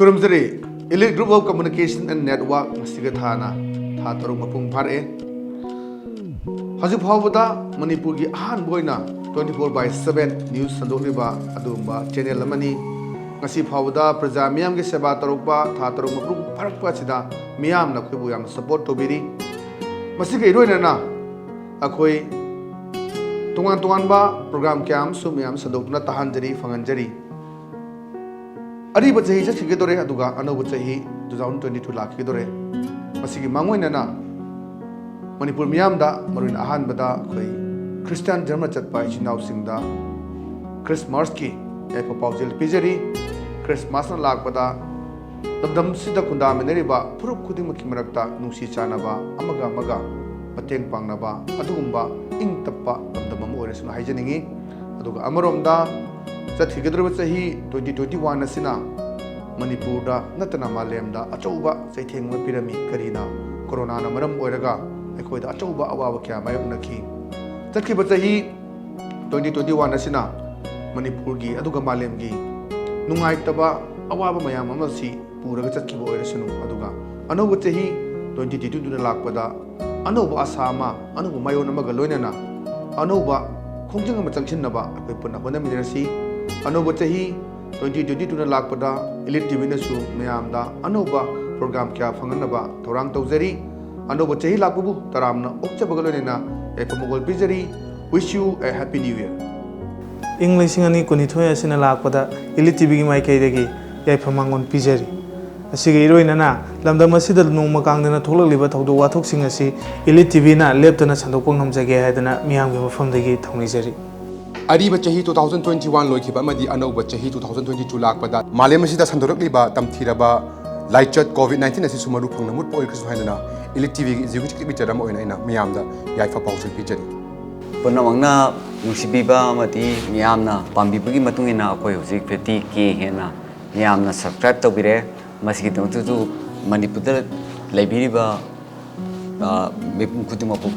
Kurumzari, Elite Group of Communication and Network, Sigathana, Tatarung Mapung Pare. Hazip Havada, Manipur gi ahan boina 24/7 news sandoriba adumba channel lamani. Ngasi Havada Praja Miyam gi seba tarukba Tatarung Mapung Parakpa sida Miyam na khubu yang support tobiri. Masigi iroina na akoi tungan ba program kyam sumyam sadokna tahanjari fanganjari. Ari bacahi sa sige dore aduga ano bacahi 2022 lakhi dore masigi mangoi na Manipur miyam da maruin ahan bada koi Christian German chatpa ichinaw singda Christmas ki epa paujel pijari Christmas na lakpada damdam sida kunda meneri ba puruk khuding maki marakta nungsi chana ba amaga mateng pangna ba adugumba ing tappa damdam amu ore suna haijaningi aduga amaromda Sathigidru Sahi 2021 Asina Manipur da Natana Malemda Achauba Saithengwa Pirami Karina Corona Namaram Oraga Ekoida Achauba Awa Kya Naki Satkiba Sahi 2021 Asina Manipur gi Aduga Malemgi Nungai Taba Awa Mayam Amasi Puraga Satkiba Oresunu Aduga Anoba Sahi 2022 Lakpada Anoba Asama Anuba Mayona Magaloinana Anoba Kongjang Matangchin Naba Akipuna Honamirasi Anoba Tahi 2022 na lakpada ELITETV na su mayamda anoba program kya fanganaba thorang tawjari anoba tahi lakbubu taramna okchabagalonena epamogol bijari wish you a happy new year English ngani kunithoi asina lakpada ELITETV gi mai kaidagi yaifamangon pijari asige iroina na lamdam asida nongma kangdana tholakliba thawdo wathok sing asi ELITETV na leptana sandopong namjage haidana miyamgi mafamdagi thongnijari Ariba Chahi 2021 Loikiba Madi Anoba Chahi 2022 Lakpada Malemasida Sandorokliba Tamtiraba Lightchat COVID-19 as Sumaru Pangamut Oil Hanana ELITETV Executive Bitaram Oina Miamda Yaifa Pausul Pijari Punamangna Nusibiba Mati Miamna Pambibugi Matungina Akoi Zik Peti Ki Hena Miamna subscribe to Bire Masikito to Manipur Liberiba Mipum Kutumapu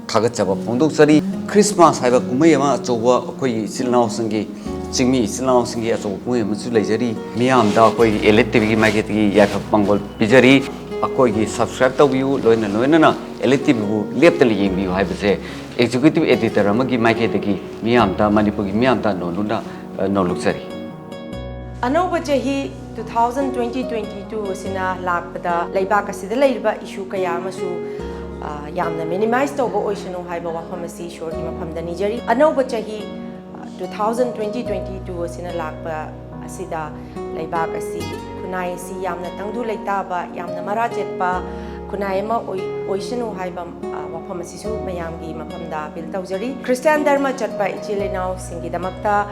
Kagachaba Pondok Sari Christmas haiba kumai ama chowa koi silnao sangi chingmi silnao sangi acho kumai masu lejari miyam da koi ELITETV gi market gi ya pangol bijari akoi gi subscribe to view loina na ELITETV bu leptali yeng view haiba se executive editor ama gi market gi miyam da Manipur gi miyam da no luxury Anoba Chahi 2022 sina lakpada laibak asida laiba issue kaya masu yamna minimize to bo oisanu haiba wafamasi short ki mafamda nijari anoba chahi 2022 asina lakpa asida laibak asi kunai si yamna tangdu leitaba yamna marajetpa kunai ma oisanu haiba wafamasi su mayamgi mafamda bil tawjari Christian dharma chatpa ichilenau singi damakta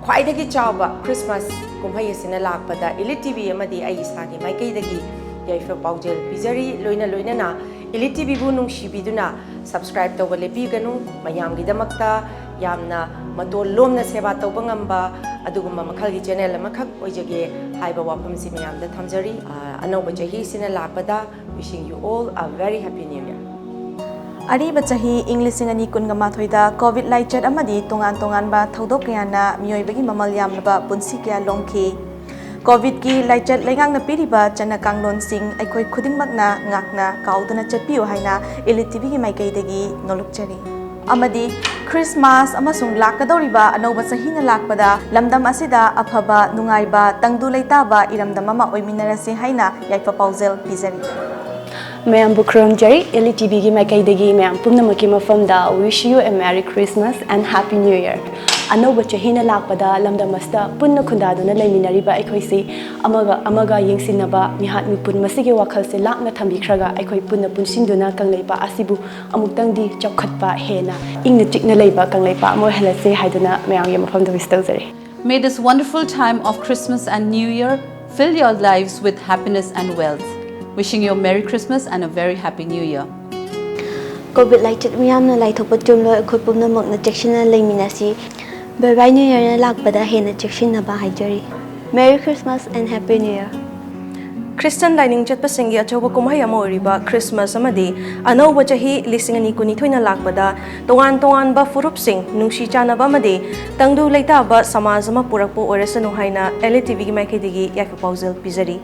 khwaidagi chawba Christmas kumhai asina lakpada ELITETV amadi ai sagi maikaidagi yaifa paujel pizari loina na ELITETV bu nungshibiduna subscribe to lepi ganu mayam gidamakta yamna matol lomna seba tawba ngamba adugumba makhalgi channel amakhak oijage haiba wafamsi mayam da thamjari anoba chahi sina lakpada wishing you all a very happy new year Ariba chahi English ngani kungama thoida COVID lightchat amadi tongan ba thodok kayana miyoibagi mamal yamnaba punsi kya longki COVID ki lightchat lengang na piriba chana kanglon sing aikoi khudingmakna ngakna kaudana chatpiyo haina ELITETV gi maikaidagi nolukchari amadi Christmas amasung lakadoriba anoba sahina lakpada lamdam asida afaba nungaiba tangdu leitaba iramdam ama oiminarasi haina yaifa paujel pizari Mayam Bukram Jari, ELITETV gi maikaidagi mayam pumnamaki mafamda wish you a Merry Christmas and Happy New Year. Anoba chahina lakpada lamdamasta punna khundaduna laiminariba aikhoisi amaga yengsinaba mihat mipun masige wakhalse lakna thambikhraga aikoi punna punsinduna kangleipa asibu amuktangdi chawkhatpa hena ingna chikna leiba kangleipa amoi halase haiduna mayam ye mafamda wish tawjari. May this wonderful time of Christmas and New Year fill your lives with happiness and wealth. Wishing you a Merry Christmas and a very Happy New Year. COVID lightchat miyamna laithokpa tumlo akhoi pumnamakna chekshina leiminasi. Bye bye New Year na lakpada hena chekshina ba haijari. Merry Christmas and Happy New Year. Christian lining chatpasingi achoba kumhai ama oriba Christmas amadi anauba chahi lising ani kunithoina lakpada tongan ba furup sing nungsi chana ba amadi tangdu leita ba samaj ama purakpo oresanu haina ELITETV gi maikidigi yafa pausel pizari.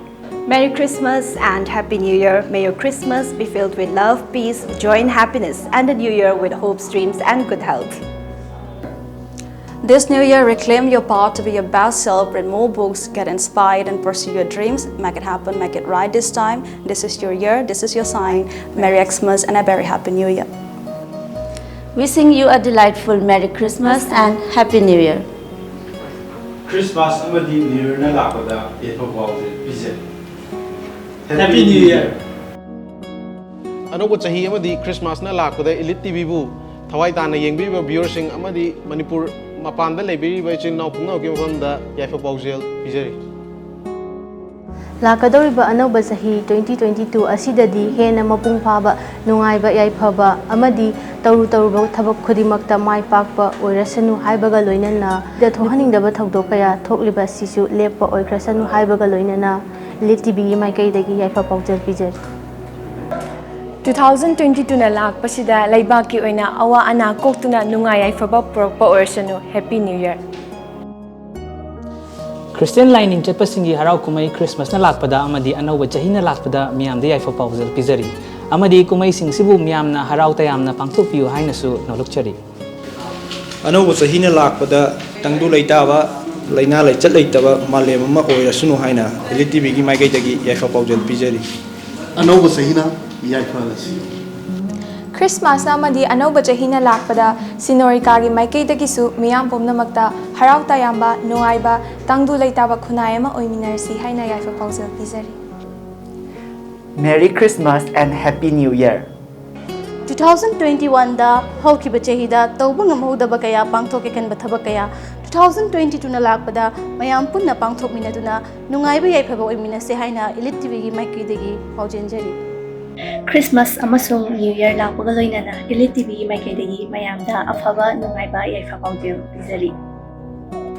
Merry Christmas and Happy New Year. May your Christmas be filled with love, peace, joy and happiness, and the New Year with hopes, dreams and good health. This new year, reclaim your power to be your best self, read more books, get inspired and pursue your dreams. Make it happen, make it right this time. This is your year, this is your sign. Merry Xmas and a very Happy New Year. Wishing you a delightful Merry Christmas and Happy New Year. Christmas amadi New Year na lakada yepa bawde pizza. Happy New Year. Anouba chahi amadi Christmas na lakada ELITETV bu thawai tana yengbiba viewers sing amadi Manipur mapanda leibiriba chinnaw pungnaw ki mafamda yaifa paujel pizari. Lakadoriba anouba chahi 2022 asidadi hena mapung phaba nungaiba yaifaba amadi taruba thabak khudimakta mai pakpa oirasanu haibaga loinana da thohaningdaba thawdok kaya thokliba sisu leppa oikrasanu haibaga loinana ELITETV maikaidagi yaifa paujel pizari. 2022 na lakpasida laibaki oina awa ana koktuna nungai aifaba porokpa oirsanu. Happy New Year. Christian lining chatpasingi harau kumai Christmas na lakpada amadi anauba chahi na lakpada miyamda yaifa paujel pizari. Amadi kumai singsibu miyamna harau tayamna pangthokpiu hainasu nolukchari. Anauba chahi na lakpada tangdu leitaba laina leichat leitaba malem ama oirasunu haina ELITETV gi maikaidagi yaifa paujel pizari. Anouba chahina Christmas amadi anauba chahina lakpada sinorika gi maikaidagisu miyam pomnamakta harau tayamba nungaiba tangdu leitaba khunai ama oiminarsi haina yaifa paujel pizari. Merry Christmas and Happy New Year. 2021 da haukiba chahida tawba ngamhodaba kaya pangthok ekan bathaba kaya 2022 na lakpada mayam punna pangthok minaduna nungaiba yaifaba oiminase haina ELITETV gi maikidagi paujenjari. Christmas amasung New Year lakpaga loinana ELITETV maikaidagi mayamda afaba nungaiba yaifa paujel pizari.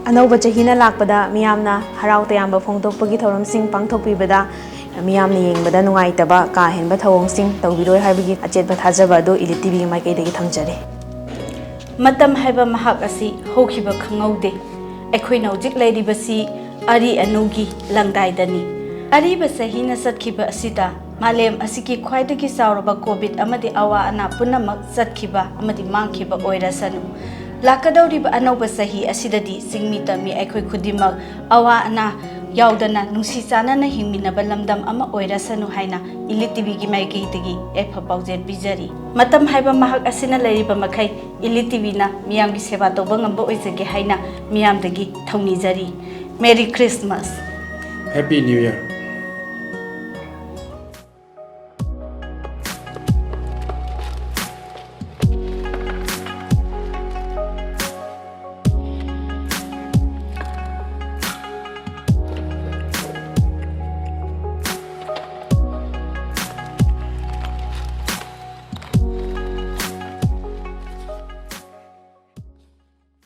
Anauba chahina lakpada miyamna harau tayamba phongtokpagi thoramsing pangthokpibada miyamna yengbada nungaitaba ka henba thawongsing tawbiroi haibagi achetba thajaba ado ELITETV maikaidagi thamjare. Matam haiba mahak asi hokhiba khangaude ekhoina hojik leiribasi ari anugi langdaidani ariba sahina satkhiba asida malem asiki khwaidagi sauraba covid amadi awa ana punamak satkhiba amadi mangkhiba oirasanu lakadauriba anauba sahi asidadi singmita mi ekhoi khudimak awa ana yaudana nungsi chanana hingminaba lamdam ama oirasanu haina ELITETV gi maikaidagi yaifa paujel pizari. Matam haiba mahak asina leiriba makai ELITETV na miyamgi seba tawba ngamba oizage haina miyamdagi thaunijari. Merry Christmas. Happy New Year.